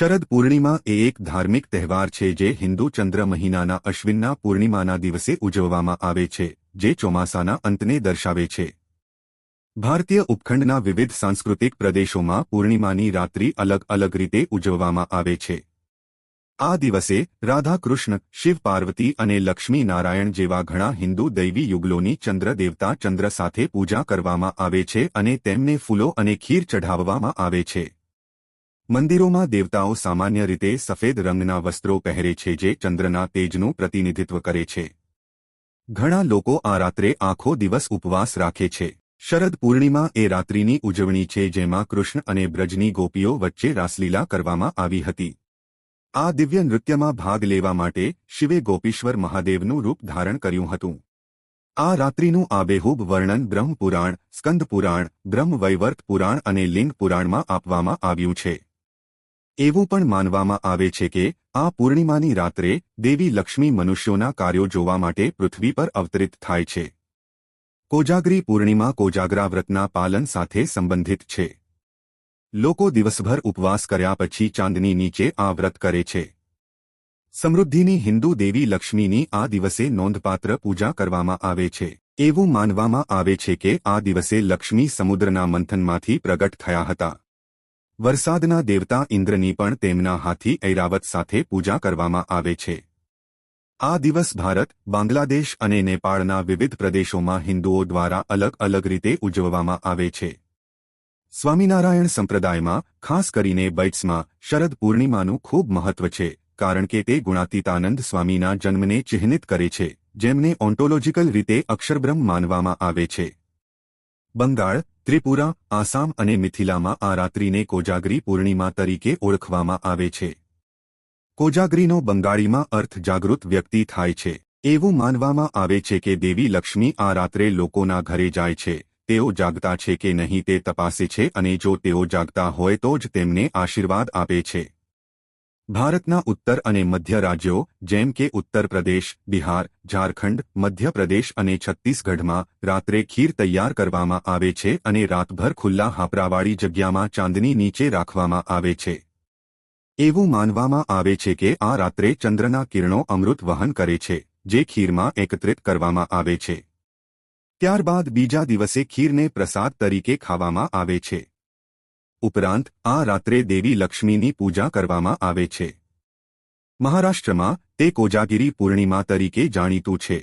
શરદ પૂર્ણિમા એ એક ધાર્મિક તહેવાર છે જે હિન્દુ ચંદ્ર મહિનાના અશ્વિનના પૂર્ણિમાના દિવસે ઉજવવામાં આવે છે, જે ચોમાસાના અંતને દર્શાવે છે. ભારતીય ઉપખંડના વિવિધ સાંસ્કૃતિક પ્રદેશોમાં પૂર્ણિમાની રાત્રિ અલગ અલગ રીતે ઉજવવામાં આવે છે. આ દિવસે રાધા કૃષ્ણ, શિવ પાર્વતી અને લક્ષ્મી નારાયણ જેવા ઘણા હિન્દુ દૈવી યુગલોની ચંદ્ર દેવતા ચંદ્ર સાથે પૂજા કરવામાં આવે છે અને તેમને ફૂલો અને ખીર ચઢાવવામાં આવે છે. મંદિરોમાં દેવતાઓ સામાન્ય રીતે સફેદ રંગના વસ્ત્રો પહેરે છે જે ચંદ્રના તેજનું પ્રતિનિધિત્વ કરે છે. ઘણા લોકો આ રાત્રે આખો દિવસ ઉપવાસ રાખે છે. શરદ પૂર્ણિમા એ રાત્રિની ઉજવણી છે જેમાં કૃષ્ણ અને બ્રજની ગોપીઓ વચ્ચે રાસલીલા કરવામાં આવી હતી. આ દિવ્ય નૃત્યમાં ભાગ લેવા માટે શિવે ગોપીશ્વર મહાદેવનું રૂપ ધારણ કર્યું હતું. આ રાત્રિનું આબેહૂબ વર્ણન બ્રહ્મ પુરાણ, સ્કંદ પુરાણ, બ્રહ્મ વૈવર્ત પુરાણ અને લિંગ પુરાણમાં આપવામાં આવ્યું છે. એવું પણ માનવામાં આવે છે કે આ પૂર્ણિમાની રાત્રે દેવી લક્ષ્મી મનુષ્યોના કાર્યો જોવા માટે પૃથ્વી પર અવતરિત થાય છે. કોજાગરી પૂર્ણિમા કોજાગરા વ્રતના પાલન સાથે સંબંધિત છે. લોકો દિવસભર ઉપવાસ કર્યા પછી ચાંદની નીચે આ વ્રત કરે છે. સમૃદ્ધિની હિન્દુ દેવી લક્ષ્મીની આ દિવસે નોંધપાત્ર પૂજા કરવામાં આવે છે. એવું માનવામાં આવે છે કે આ દિવસે લક્ષ્મી સમુદ્રના મંથનમાંથી પ્રગટ થયા હતા. વરસાદના દેવતા ઇન્દ્રની પણ તેમના હાથી ઐરાવત સાથે પૂજા કરવામાં આવે છે. આ દિવસ ભારત, બાંગ્લાદેશ અને નેપાળના વિવિધ પ્રદેશોમાં હિન્દુઓ દ્વારા અલગ અલગ રીતે ઉજવવામાં આવે છે. સ્વામિનારાયણ સંપ્રદાયમાં, ખાસ કરીને બૈટ્સમાં, શરદ પૂર્ણિમાનું ખૂબ મહત્વ છે, કારણ કે તે ગુણાતીતાનંદ સ્વામીના જન્મને ચિહ્નિત કરે છે, જેમને ઓન્ટોલોજીકલ રીતે અક્ષરબ્રહ્મ માનવામાં આવે છે. બંગાળ, ત્રિપુરા, આસામ અને મિથિલામાં આ રાત્રિને કોજાગરી પૂર્ણિમા તરીકે ઓળખવામાં આવે છે. કોજાગરીનો બંગાળીમાં અર્થ જાગૃત વ્યક્તિ થાય છે. એવું માનવામાં આવે છે કે દેવી લક્ષ્મી આ રાત્રે લોકોના ઘરે જાય છે, તેઓ જાગતા છે કે નહીં તે તપાસે છે અને જો તેઓ જાગતા હોય તો જ તેમને આશીર્વાદ આપે છે. ભારતના ઉત્તર અને મધ્ય રાજ્યો જેમ કે ઉત્તર પ્રદેશ, બિહાર, ઝારખંડ, મધ્ય પ્રદેશ અને છત્તીસગઢમાં રાત્રે ખીર તૈયાર કરવામાં આવે છે અને રાતભર ખુલ્લા હાપરાવાળી જગ્યામાં ચાંદની નીચે રાખવામાં આવે છે. એવું માનવામાં આવે છે કે આ રાત્રે ચંદ્રના કિરણો અમૃત વહન કરે છે, જે ખીરમાં એકત્રિત કરવામાં આવે છે. ત્યારબાદ બીજા દિવસે ખીરને પ્રસાદ તરીકે ખાવામાં આવે છે. ઉપરાંત આ રાત્રે દેવી લક્ષ્મીની પૂજા કરવામાં આવે છે. મહારાષ્ટ્રમાં તે કોજાગીરી પૂર્ણિમા તરીકે જાણીતું છે.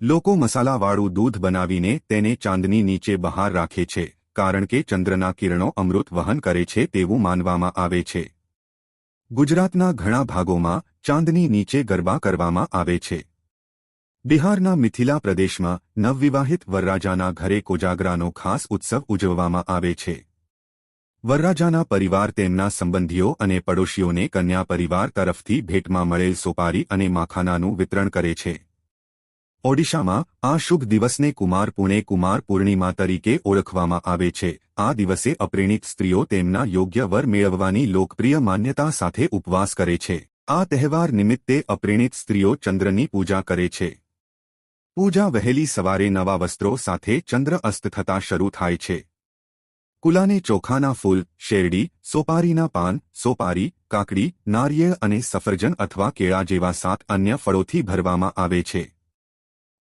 લોકો મસાલાવાળું દૂધ બનાવીને તેને ચાંદની નીચે બહાર રાખે છે, કારણ કે ચંદ્રના કિરણો અમૃત વહન કરે છે તેવું માનવામાં આવે છે. ગુજરાતના ઘણા ભાગોમાં ચાંદની નીચે ગરબા કરવામાં આવે છે. બિહારના મિથિલા પ્રદેશમાં નવવિવાહિત વરરાજાના ઘરે કોજાગરાનો ખાસ ઉત્સવ ઉજવવામાં આવે છે. વરરાજાના પરિવાર તેમના સંબંધીઓ અને પડોશીઓને કન્યા પરિવાર તરફથી ભેટમાં મળેલ સોપારી અને માખાનાનું વિતરણ કરે છે. ઓડિશામાં આ શુભ દિવસને કુમાર પૂર્ણિમા તરીકે ઓળખવામાં આવે છે. આ દિવસે અપરિણીત સ્ત્રીઓ તેમના યોગ્ય વર મેળવવાની લોકપ્રિય માન્યતા સાથે ઉપવાસ કરે છે. આ તહેવાર નિમિત્તે અપરિણીત સ્ત્રીઓ ચંદ્રની પૂજા કરે છે. પૂજા વહેલી સવારે નવા વસ્ત્રો સાથે ચંદ્ર અસ્ત થતાં શરૂ થાય છે. કુલાને ચોખાના ફૂલ, શેરડી, સોપારીના પાન, સોપારી, કાકડી, નારિયેળ અને સફરજન અથવા કેળા જેવા 7 અન્ય ફળોથી ભરવામાં આવે છે.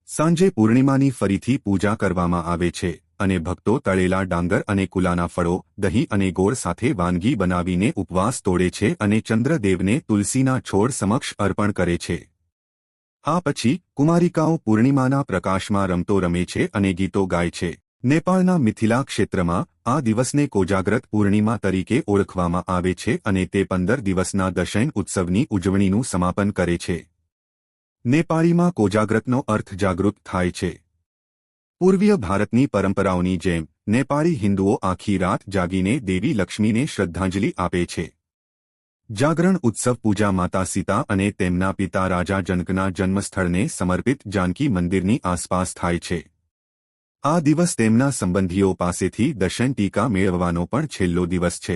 સાંજે પૂર્ણિમાની ફરીથી પૂજા કરવામાં આવે છે અને ભક્તો તળેલા ડાંગર અને કુલાના ફળો, દહીં અને ગોળ સાથે વાનગી બનાવીને ઉપવાસ તોડે છે અને ચંદ્રદેવને તુલસીના છોડ સમક્ષ અર્પણ કરે છે. આ પછી કુમારિકાઓ પૂર્ણિમાના પ્રકાશમાં રમતો રમે છે અને ગીતો ગાય છે. નેપાળના મિથિલા ક્ષેત્રમાં આ દિવસને કોજાગ્રત પૂર્ણિમા તરીકે ઓળખવામાં આવે છે અને તે 15 દિવસના દશૈન ઉત્સવની ઉજવણીનું સમાપન કરે છે. નેપાળીમાં કોજાગ્રતનો અર્થ જાગૃત થાય છે. પૂર્વીય ભારતની પરંપરાઓની જેમ નેપાળી હિન્દુઓ આખી રાત જાગીને દેવી લક્ષ્મીને શ્રદ્ધાંજલિ આપે છે. જાગરણ ઉત્સવ પૂજા માતા સીતા અને તેમના પિતા રાજા જનકના જન્મસ્થળને સમર્પિત જાનકી મંદિરની આસપાસ થાય છે. આ દિવસ તેમના સંબંધીઓ પાસેથી દર્શન ટીકા મેળવવાનો પણ છેલ્લો દિવસ છે.